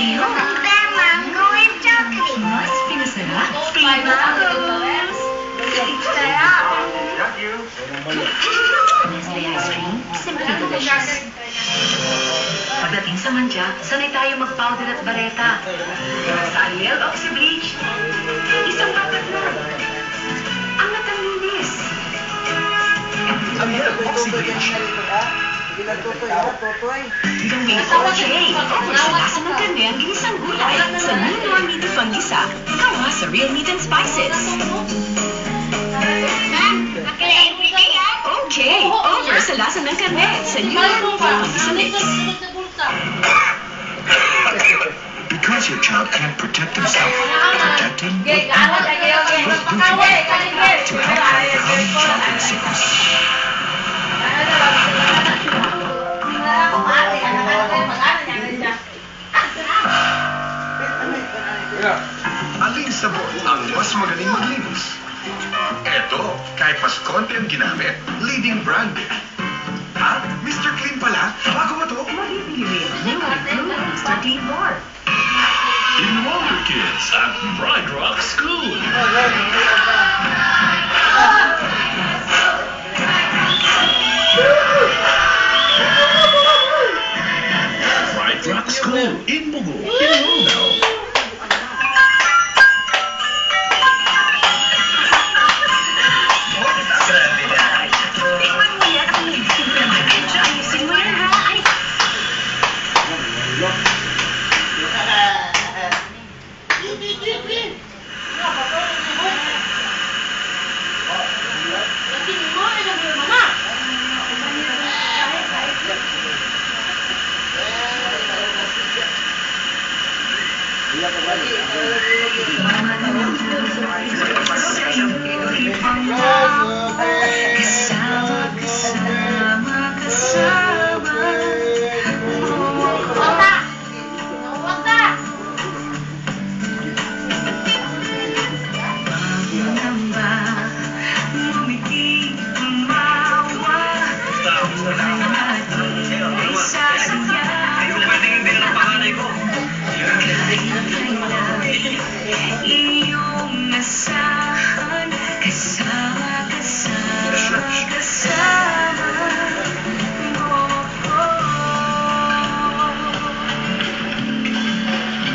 sa'yo. Mango and chocolate. Mas pinasarap. Pineapples. Nestle ice cream, simply delicious. Pagdating sa mantsa, sanay tayo mag-powder at bareta. Sa Ariel Oxy-Bleach, isang bagat na. Ang natalinis. Ariel Oxy-Bleach. Gawin ito, Jay. Sa lasa ng karne ang ginisang gulay. Sa new Nor Meaty Pang-gisa, gawa sa real meat and spices. Okay, over sa lasa ng karne. Sa new Nor Meaty Pang-gisa mix. Because your child can't protect himself, protect him with Antidote. With Butyvac to help overcome childhood sickness. Alin sabon ang mas magaling maglinis? Eto, kahit mas konti ang ginamit, leading brand din. Ha? Mr. Clean pala? Bago mo to? Mabibili rin new Mr. Clean Bar. Enroll your kids at Bright Rock School. Bright Rock School in Bugo. Enroll now. Tingnan mo yan. Medyo ayusin mo yan, ha? Ay, iyong asahan, kasama mo ko.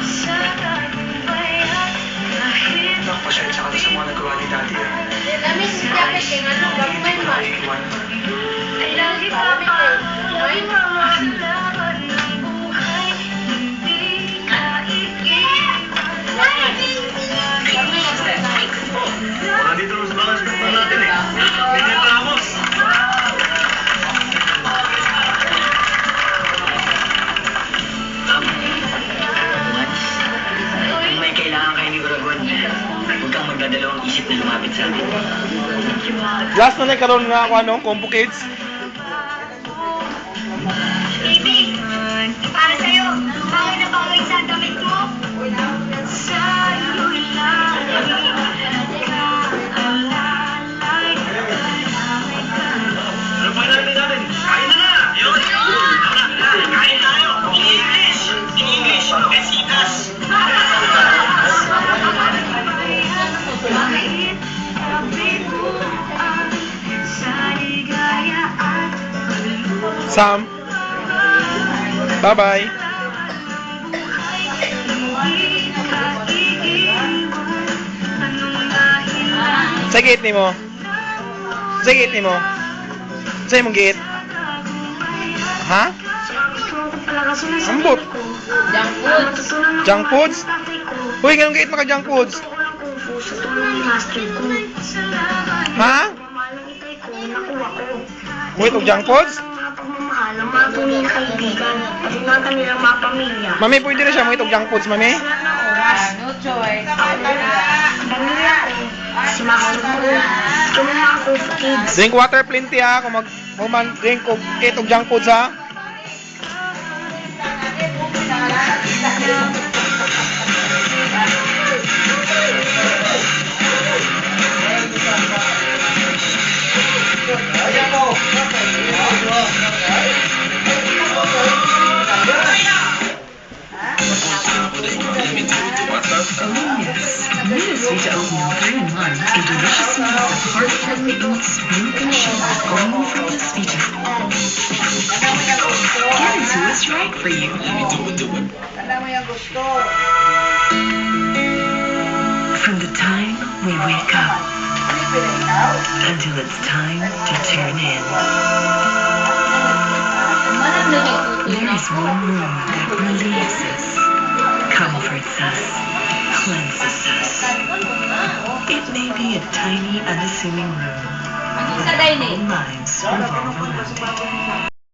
Sa tagumpayan, kahit Pasensya ka na sa mga nagawa ni Daddy. lagi pa ang laban ng buhay, hindi ka iiwan. Wala dito sa mga spectral natin eh. Miguel Ramos. Kung may kailangan kayo ni Uragon, huwag kang magdadalawang isip na lumapit sa amin. Last na karon nga ako ano, Combo Kids. Baby, para sa'yo. Bawal na bawal sa damit mo. Sa'yo lang kaalalay, kalamay ka. Ano pa natin natin? Kain na na! Yun! Tara na! Kain tayo! English! English! Besitas! Kahit kabiguan, sa ligaya at paglulong. Sam, bye-bye. Sa gate ni mo. Sa gate ni mo. Sa imong gate. Ha? Ambot. Junk foods? Uy, ganun gate maka junk foods. Ha? Uy, itong junk foods? Pagmamahal ang mga tunay na kaibigan at ingatan nilang mga pamilya. Mami, pwede na siya mo itong junk foods, mami? No choice. Pamilya ko, si Master ko, tumama ako sa kids. Drink water plenty ha, kung drink og itong junk foods ha. Ayan po. to open your 3-in-1, a delicious meal of heart-friendly oats, milk, and sugar, only from Vespita. Get into what's right for you. From the time we wake up until it's time to tune in, there is one room that relieves us, comforts us, cleanses us. It may be a tiny, unassuming room, but our whole lives revolve around it.